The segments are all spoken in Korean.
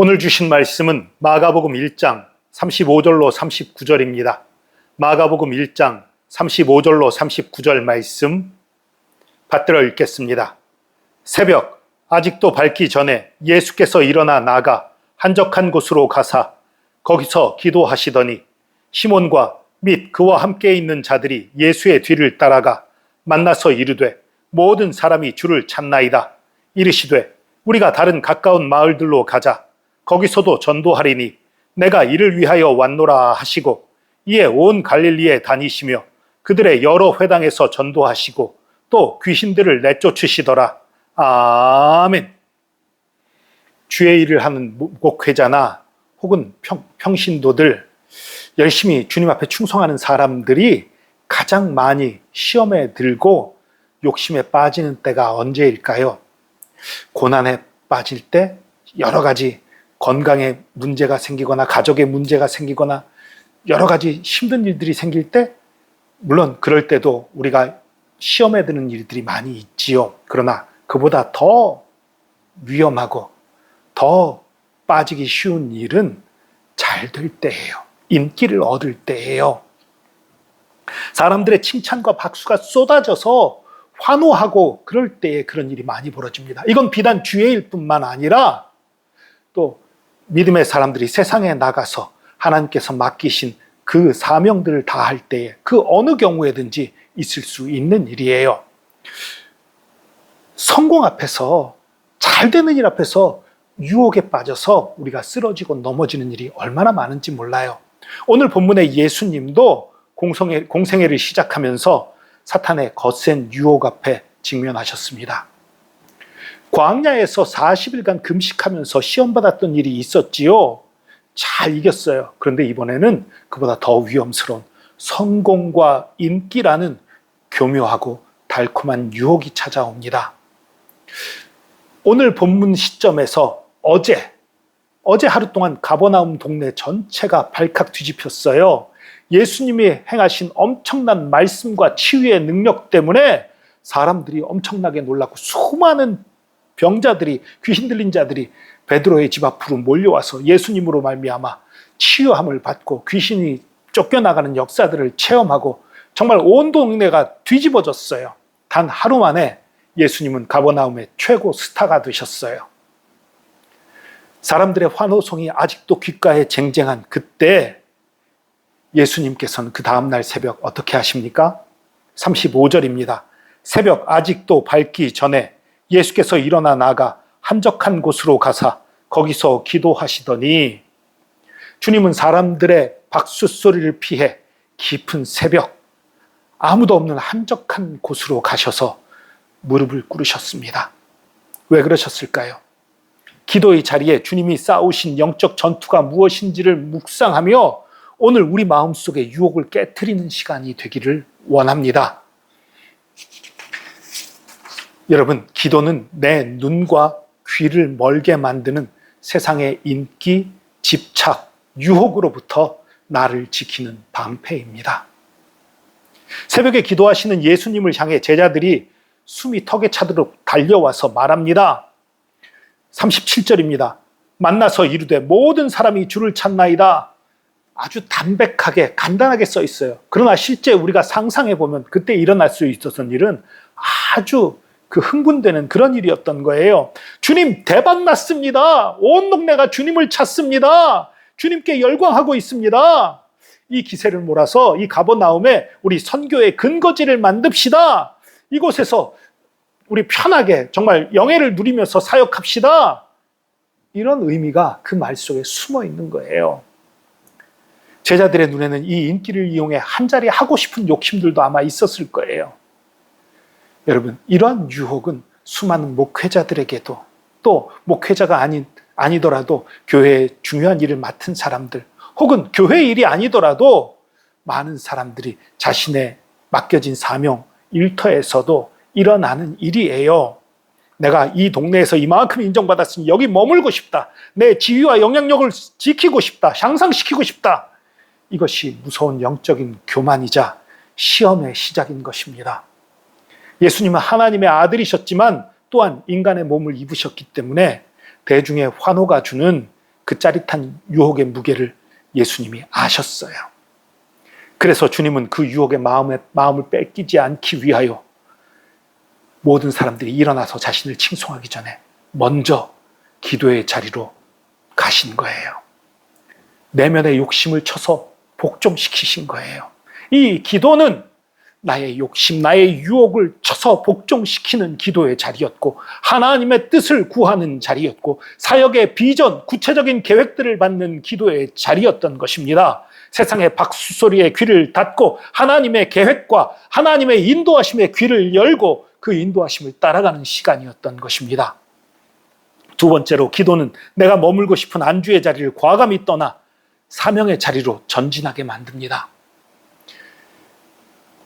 오늘 주신 말씀은 마가복음 1장 35절로 39절입니다. 마가복음 1장 35절로 39절 말씀 받들어 읽겠습니다. 새벽 아직도 밝기 전에 예수께서 일어나 나가 한적한 곳으로 가사 거기서 기도하시더니 시몬과 및 그와 함께 있는 자들이 예수의 뒤를 따라가 만나서 이르되 모든 사람이 주를 찾나이다. 이르시되 우리가 다른 가까운 마을들로 가자. 거기서도 전도하리니 내가 이를 위하여 왔노라 하시고 이에 온 갈릴리에 다니시며 그들의 여러 회당에서 전도하시고 또 귀신들을 내쫓으시더라. 아멘. 주의 일을 하는 목회자나 혹은 평신도들, 열심히 주님 앞에 충성하는 사람들이 가장 많이 시험에 들고 욕심에 빠지는 때가 언제일까요? 고난에 빠질 때, 여러 가지 건강에 문제가 생기거나 가족에 문제가 생기거나 여러 가지 힘든 일들이 생길 때, 물론 그럴 때도 우리가 시험에 드는 일들이 많이 있지요. 그러나 그보다 더 위험하고 더 빠지기 쉬운 일은 잘 될 때예요. 인기를 얻을 때예요. 사람들의 칭찬과 박수가 쏟아져서 환호하고 그럴 때에 그런 일이 많이 벌어집니다. 이건 비단 주의 일뿐만 아니라 또 믿음의 사람들이 세상에 나가서 하나님께서 맡기신 그 사명들을 다할 때에 그 어느 경우에든지 있을 수 있는 일이에요. 성공 앞에서, 잘 되는 일 앞에서 유혹에 빠져서 우리가 쓰러지고 넘어지는 일이 얼마나 많은지 몰라요. 오늘 본문의 예수님도 공생애를 시작하면서 사탄의 거센 유혹 앞에 직면하셨습니다. 광야에서 40일간 금식하면서 시험받았던 일이 있었지요. 잘 이겼어요. 그런데 이번에는 그보다 더 위험스러운 성공과 인기라는 교묘하고 달콤한 유혹이 찾아옵니다. 오늘 본문 시점에서 어제 하루 동안 가버나움 동네 전체가 발칵 뒤집혔어요. 예수님이 행하신 엄청난 말씀과 치유의 능력 때문에 사람들이 엄청나게 놀랐고 수많은 병자들이, 귀신 들린 자들이 베드로의 집 앞으로 몰려와서 예수님으로 말미암아 치유함을 받고 귀신이 쫓겨나가는 역사들을 체험하고 정말 온 동네가 뒤집어졌어요. 단 하루 만에 예수님은 가버나움의 최고 스타가 되셨어요. 사람들의 환호성이 아직도 귓가에 쟁쟁한 그때 예수님께서는 그 다음날 새벽 어떻게 하십니까? 35절입니다. 새벽 아직도 밝기 전에 예수께서 일어나 나가 한적한 곳으로 가사 거기서 기도하시더니 주님은 사람들의 박수 소리를 피해 깊은 새벽 아무도 없는 한적한 곳으로 가셔서 무릎을 꿇으셨습니다. 왜 그러셨을까요? 기도의 자리에 주님이 쌓으신 영적 전투가 무엇인지를 묵상하며 오늘 우리 마음속의 유혹을 깨트리는 시간이 되기를 원합니다. 여러분, 기도는 내 눈과 귀를 멀게 만드는 세상의 인기, 집착, 유혹으로부터 나를 지키는 방패입니다. 새벽에 기도하시는 예수님을 향해 제자들이 숨이 턱에 차도록 달려와서 말합니다. 37절입니다. 만나서 이르되 모든 사람이 주를 찾나이다. 아주 담백하게 간단하게 써 있어요. 그러나 실제 우리가 상상해 보면 그때 일어날 수 있었던 일은 아주 흥분되는 그런 일이었던 거예요. 주님 대박 났습니다. 온 동네가 주님을 찾습니다. 주님께 열광하고 있습니다. 이 기세를 몰아서 이 가버나움에 우리 선교의 근거지를 만듭시다. 이곳에서 우리 편하게 정말 영예를 누리면서 사역합시다. 이런 의미가 그 말 속에 숨어 있는 거예요. 제자들의 눈에는 이 인기를 이용해 한 자리 하고 싶은 욕심들도 아마 있었을 거예요. 여러분, 이러한 유혹은 수많은 목회자들에게도 또 목회자가 아니더라도 교회의 중요한 일을 맡은 사람들 혹은 교회 일이 아니더라도 많은 사람들이 자신의 맡겨진 사명, 일터에서도 일어나는 일이에요. 내가 이 동네에서 이만큼 인정받았으니 여기 머물고 싶다. 내 지위와 영향력을 지키고 싶다. 향상시키고 싶다. 이것이 무서운 영적인 교만이자 시험의 시작인 것입니다. 예수님은 하나님의 아들이셨지만 또한 인간의 몸을 입으셨기 때문에 대중의 환호가 주는 그 짜릿한 유혹의 무게를 예수님이 아셨어요. 그래서 주님은 그 유혹의 마음을 뺏기지 않기 위하여 모든 사람들이 일어나서 자신을 칭송하기 전에 먼저 기도의 자리로 가신 거예요. 내면의 욕심을 쳐서 복종시키신 거예요. 이 기도는 나의 욕심, 나의 유혹을 쳐서 복종시키는 기도의 자리였고, 하나님의 뜻을 구하는 자리였고, 사역의 비전, 구체적인 계획들을 받는 기도의 자리였던 것입니다. 세상의 박수소리에 귀를 닫고 하나님의 계획과 하나님의 인도하심에 귀를 열고 그 인도하심을 따라가는 시간이었던 것입니다. 두 번째로, 기도는 내가 머물고 싶은 안주의 자리를 과감히 떠나 사명의 자리로 전진하게 만듭니다.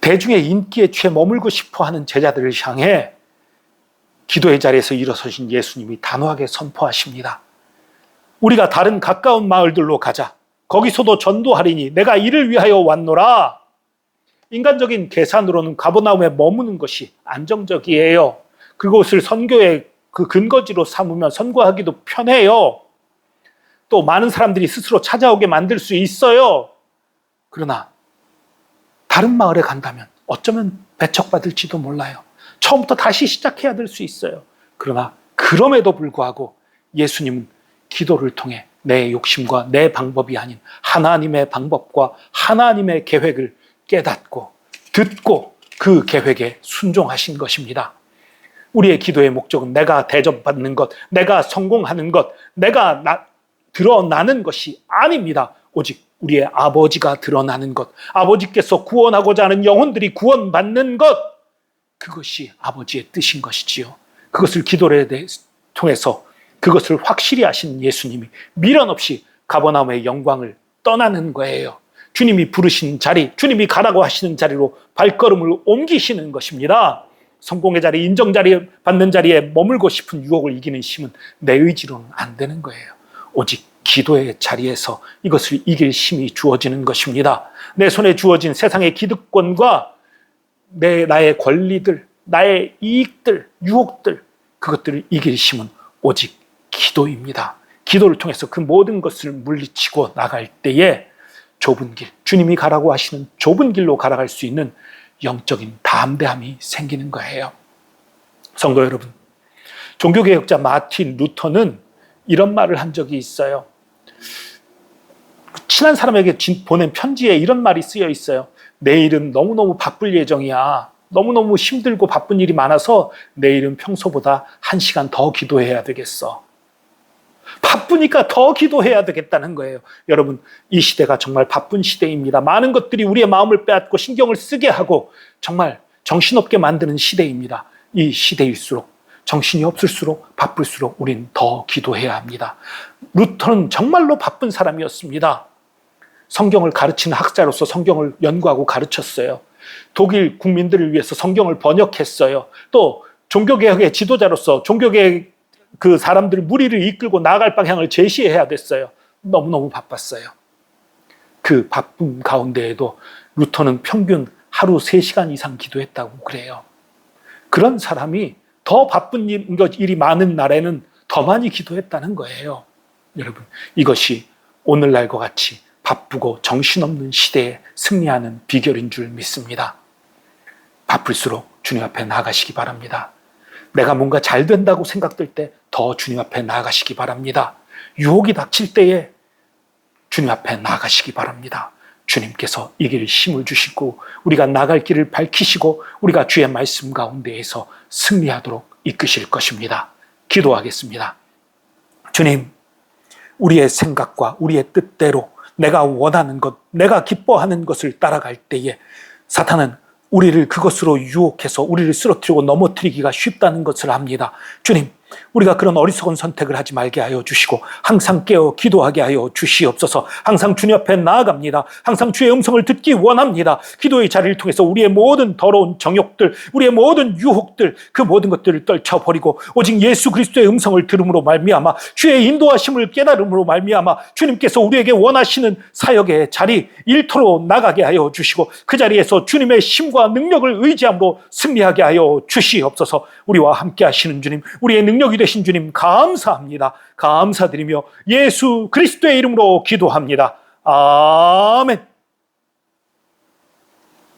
대중의 인기에 취해 머물고 싶어하는 제자들을 향해 기도의 자리에서 일어서신 예수님이 단호하게 선포하십니다. 우리가 다른 가까운 마을들로 가자. 거기서도 전도하리니 내가 이를 위하여 왔노라. 인간적인 계산으로는 가버나움에 머무는 것이 안정적이에요. 그곳을 선교의 그 근거지로 삼으면 선교하기도 편해요. 또 많은 사람들이 스스로 찾아오게 만들 수 있어요. 그러나 다른 마을에 간다면 어쩌면 배척받을지도 몰라요. 처음부터 다시 시작해야 될 수 있어요. 그러나 그럼에도 불구하고 예수님은 기도를 통해 내 욕심과 내 방법이 아닌 하나님의 방법과 하나님의 계획을 깨닫고 듣고 그 계획에 순종하신 것입니다. 우리의 기도의 목적은 내가 대접받는 것, 내가 성공하는 것, 내가 드러나는 것이 아닙니다. 오직 우리의 아버지가 드러나는 것, 아버지께서 구원하고자 하는 영혼들이 구원받는 것, 그것이 아버지의 뜻인 것이지요. 그것을 기도를 통해서 그것을 확실히 하신 예수님이 미련 없이 가버나움의 영광을 떠나는 거예요. 주님이 부르신 자리, 주님이 가라고 하시는 자리로 발걸음을 옮기시는 것입니다. 성공의 자리, 인정 자리, 받는 자리에 머물고 싶은 유혹을 이기는 힘은 내 의지로는 안 되는 거예요. 오직 기도의 자리에서 이것을 이길 힘이 주어지는 것입니다. 내 손에 주어진 세상의 기득권과 나의 권리들, 나의 이익들, 유혹들, 그것들을 이길 힘은 오직 기도입니다. 기도를 통해서 그 모든 것을 물리치고 나갈 때에 좁은 길, 주님이 가라고 하시는 좁은 길로 가라갈 수 있는 영적인 담대함이 생기는 거예요. 성도 여러분, 종교개혁자 마틴 루터는 이런 말을 한 적이 있어요. 친한 사람에게 보낸 편지에 이런 말이 쓰여 있어요. 내일은 너무너무 바쁠 예정이야. 너무너무 힘들고 바쁜 일이 많아서 내일은 평소보다 1시간 더 기도해야 되겠어. 바쁘니까 더 기도해야 되겠다는 거예요. 여러분, 이 시대가 정말 바쁜 시대입니다. 많은 것들이 우리의 마음을 빼앗고 신경을 쓰게 하고 정말 정신없게 만드는 시대입니다. 이 시대일수록, 정신이 없을수록, 바쁠수록 우린 더 기도해야 합니다. 루터는 정말로 바쁜 사람이었습니다. 성경을 가르치는 학자로서 성경을 연구하고 가르쳤어요. 독일 국민들을 위해서 성경을 번역했어요. 또 종교개혁의 지도자로서 종교개혁 그 사람들 무리를 이끌고 나아갈 방향을 제시해야 됐어요. 너무너무 바빴어요. 그 바쁜 가운데에도 루터는 평균 하루 3시간 이상 기도했다고 그래요. 그런 사람이 더 바쁜 일이 많은 날에는 더 많이 기도했다는 거예요. 여러분, 이것이 오늘날과 같이 바쁘고 정신없는 시대에 승리하는 비결인 줄 믿습니다. 바쁠수록 주님 앞에 나아가시기 바랍니다. 내가 뭔가 잘 된다고 생각될 때 더 주님 앞에 나아가시기 바랍니다. 유혹이 닥칠 때에 주님 앞에 나아가시기 바랍니다. 주님께서 이길 힘을 주시고 우리가 나갈 길을 밝히시고 우리가 주의 말씀 가운데에서 승리하도록 이끄실 것입니다. 기도하겠습니다. 주님, 우리의 생각과 우리의 뜻대로 내가 원하는 것, 내가 기뻐하는 것을 따라갈 때에 사탄은 우리를 그것으로 유혹해서 우리를 쓰러뜨리고 넘어뜨리기가 쉽다는 것을 압니다. 주님, 우리가 그런 어리석은 선택을 하지 말게 하여 주시고 항상 깨어 기도하게 하여 주시옵소서. 항상 주님 앞에 나아갑니다. 항상 주의 음성을 듣기 원합니다. 기도의 자리를 통해서 우리의 모든 더러운 정욕들, 우리의 모든 유혹들, 그 모든 것들을 떨쳐버리고 오직 예수 그리스도의 음성을 들음으로 말미암아 주의 인도하심을 깨달음으로 말미암아 주님께서 우리에게 원하시는 사역의 자리, 일터로 나가게 하여 주시고 그 자리에서 주님의 힘과 능력을 의지함으로 승리하게 하여 주시옵소서. 우리와 함께 하시는 주님, 우리의 능력 능력이 되신 주님 감사합니다. 감사드리며 예수 그리스도의 이름으로 기도합니다. 아멘.